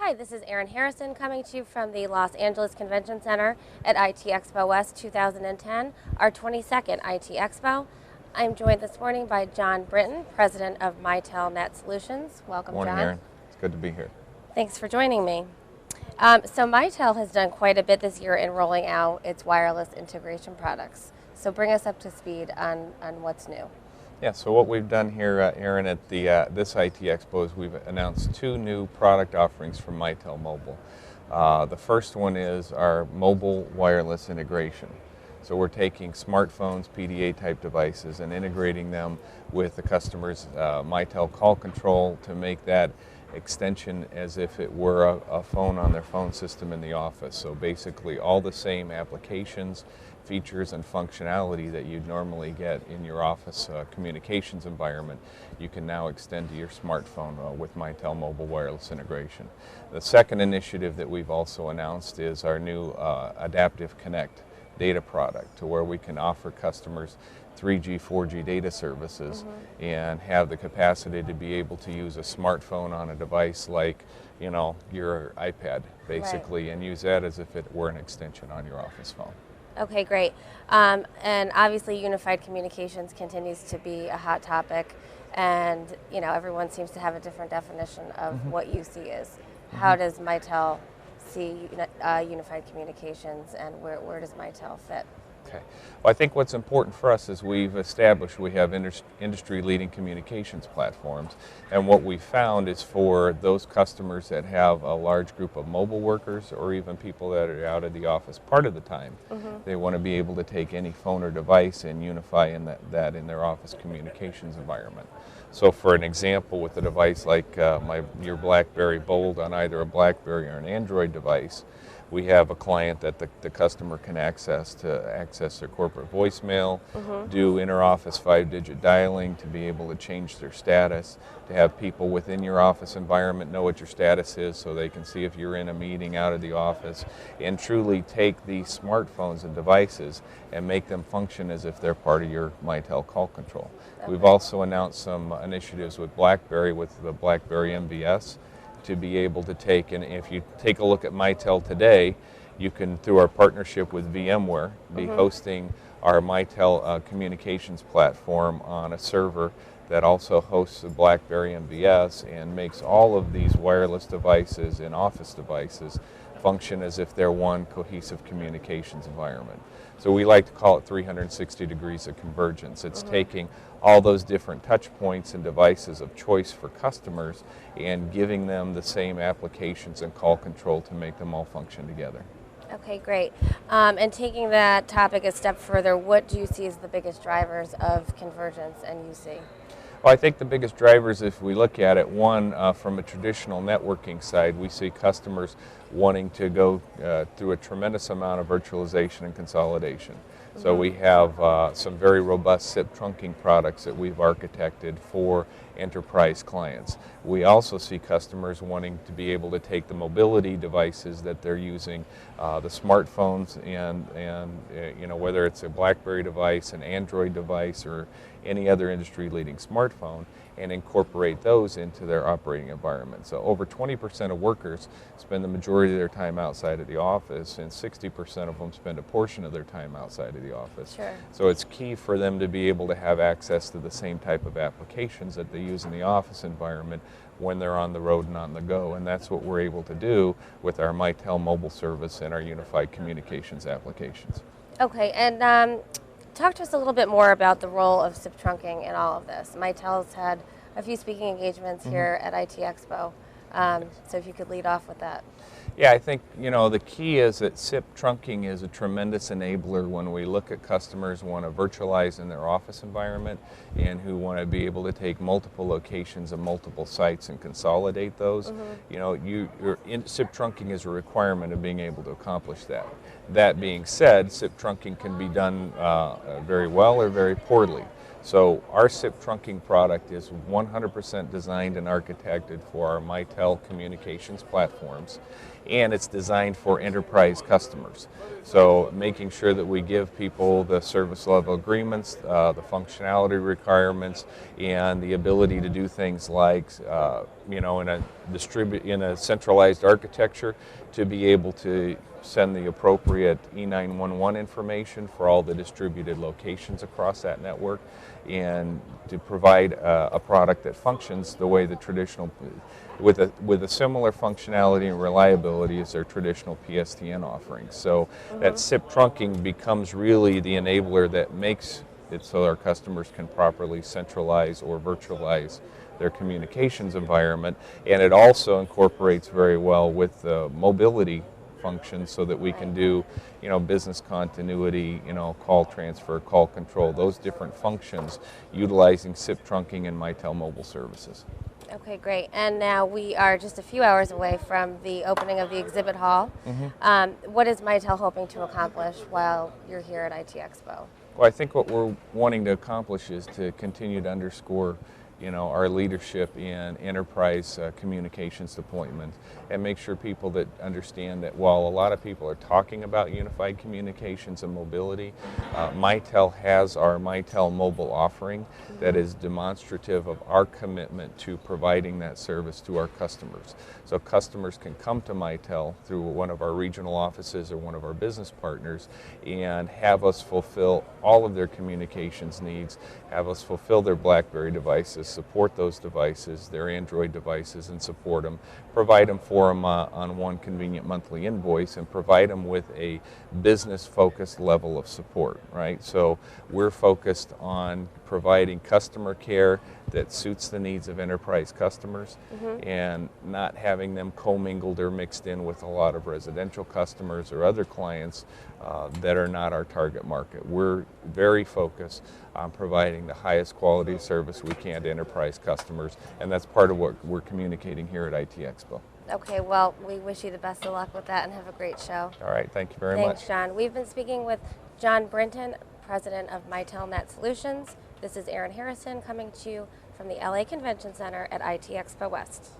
Hi, this is Erin Harrison coming to you from the Los Angeles Convention Center at IT Expo West 2010, our 22nd IT Expo. I'm joined this morning by Jon Brinton, President of Mitel NetSolutions. Welcome, Morning, Jon. Erin. It's good to be here. Thanks for joining me. So Mitel has done quite a bit this year in rolling out its wireless integration products. So bring us up to speed on what's new. Yeah, so what we've done here, Erin, at this IT Expo is we've announced two new product offerings from Mitel Mobile. The first one is our mobile wireless integration. So we're taking smartphones, PDA type devices, and integrating them with the customer's Mitel call control to make that extension as if it were a phone on their phone system in the office. So basically all the same applications, features, and functionality that you'd normally get in your office communications environment, you can now extend to your smartphone with Mitel Mobile wireless integration. The second initiative that we've also announced is our new Adaptive Connect data product, to where we can offer customers 3G, 4G data services and have the capacity to be able to use a smartphone on a device like, you know, your iPad basically, and use that as if it were an extension on your office phone. Okay, great. And obviously unified communications continues to be a hot topic, and you know, everyone seems to have a different definition of what UC is. How does Mitel see unified communications, and where does Mitel fit? Okay. Well, I think what's important for us is we've established we have industry-leading communications platforms, and what we found is for those customers that have a large group of mobile workers or even people that are out of the office part of the time, they want to be able to take any phone or device and unify in that in their office communications environment. So for an example, with a device like your BlackBerry Bold on either a BlackBerry or an Android device, we have a client that the customer can access their corporate voicemail, do inter-office 5-digit dialing to be able to change their status, to have people within your office environment know what your status is so they can see if you're in a meeting out of the office, and truly take these smartphones and devices and make them function as if they're part of your Mitel call control. Okay. We've also announced some initiatives with BlackBerry, with the BlackBerry MVS, to be able to take, and if you take a look at Mitel today, you can, through our partnership with VMware, be hosting our Mitel communications platform on a server that also hosts the BlackBerry MVS and makes all of these wireless devices and office devices function as if they're one cohesive communications environment. So we like to call it 360 degrees of convergence. It's taking all those different touch points and devices of choice for customers and giving them the same applications and call control to make them all function together. Okay, great. And taking that topic a step further, what do you see as the biggest drivers of convergence and UC? Well, I think the biggest drivers, if we look at it, one, from a traditional networking side, we see customers wanting to go through a tremendous amount of virtualization and consolidation. So we have some very robust SIP trunking products that we've architected for enterprise clients. We also see customers wanting to be able to take the mobility devices that they're using, the smartphones, and you know, whether it's a BlackBerry device, an Android device, or any other industry-leading smartphone, and incorporate those into their operating environment. So over 20% of workers spend the majority of their time outside of the office, and 60% of them spend a portion of their time outside of the office. Sure. So it's key for them to be able to have access to the same type of applications that they use in the office environment when they're on the road and on the go, and that's what we're able to do with our Mitel Mobile service and our unified communications applications. Okay, and talk to us a little bit more about the role of SIP trunking in all of this. Mitel's had a few speaking engagements here at IT Expo, so if you could lead off with that. Yeah, I think, you know, the key is that SIP trunking is a tremendous enabler when we look at customers who want to virtualize in their office environment and who want to be able to take multiple locations and multiple sites and consolidate those. You know, SIP trunking is a requirement of being able to accomplish that. That being said, SIP trunking can be done very well or very poorly. So our SIP trunking product is 100% designed and architected for our Mitel communications platforms, and it's designed for enterprise customers. So making sure that we give people the service level agreements, the functionality requirements, and the ability to do things like, in a centralized architecture, to be able to send the appropriate E911 information for all the distributed locations across that network, and to provide a product that functions the way the traditional, with a similar functionality and reliability as their traditional PSTN offerings. So that SIP trunking becomes really the enabler that makes it so our customers can properly centralize or virtualize their communications environment, and it also incorporates very well with the mobility functions so that we can do, business continuity, call transfer, call control, those different functions utilizing SIP trunking and Mitel Mobile services. Okay, great. And now we are just a few hours away from the opening of the exhibit hall. What is Mitel hoping to accomplish while you're here at IT Expo? Well, I think what we're wanting to accomplish is to continue to underscore our leadership in enterprise communications deployment, and make sure people that understand that while a lot of people are talking about unified communications and mobility, Mitel has our Mitel Mobile offering that is demonstrative of our commitment to providing that service to our customers. So customers can come to Mitel through one of our regional offices or one of our business partners and have us fulfill all of their communications needs, have us fulfill their BlackBerry devices, support those devices, their Android devices, and support them, provide them for them on one convenient monthly invoice, and provide them with a business-focused level of support, right? So we're focused on providing customer care that suits the needs of enterprise customers, and not having them commingled or mixed in with a lot of residential customers or other clients that are not our target market. We're very focused on providing the highest quality service we can to enterprise customers, and that's part of what we're communicating here at IT Expo. Okay, well, we wish you the best of luck with that and have a great show. All right, thank you very much. Thanks, Jon. We've been speaking with Jon Brinton, president of Mitel NetSolutions. This is Erin Harrison coming to you from the LA Convention Center at IT Expo West.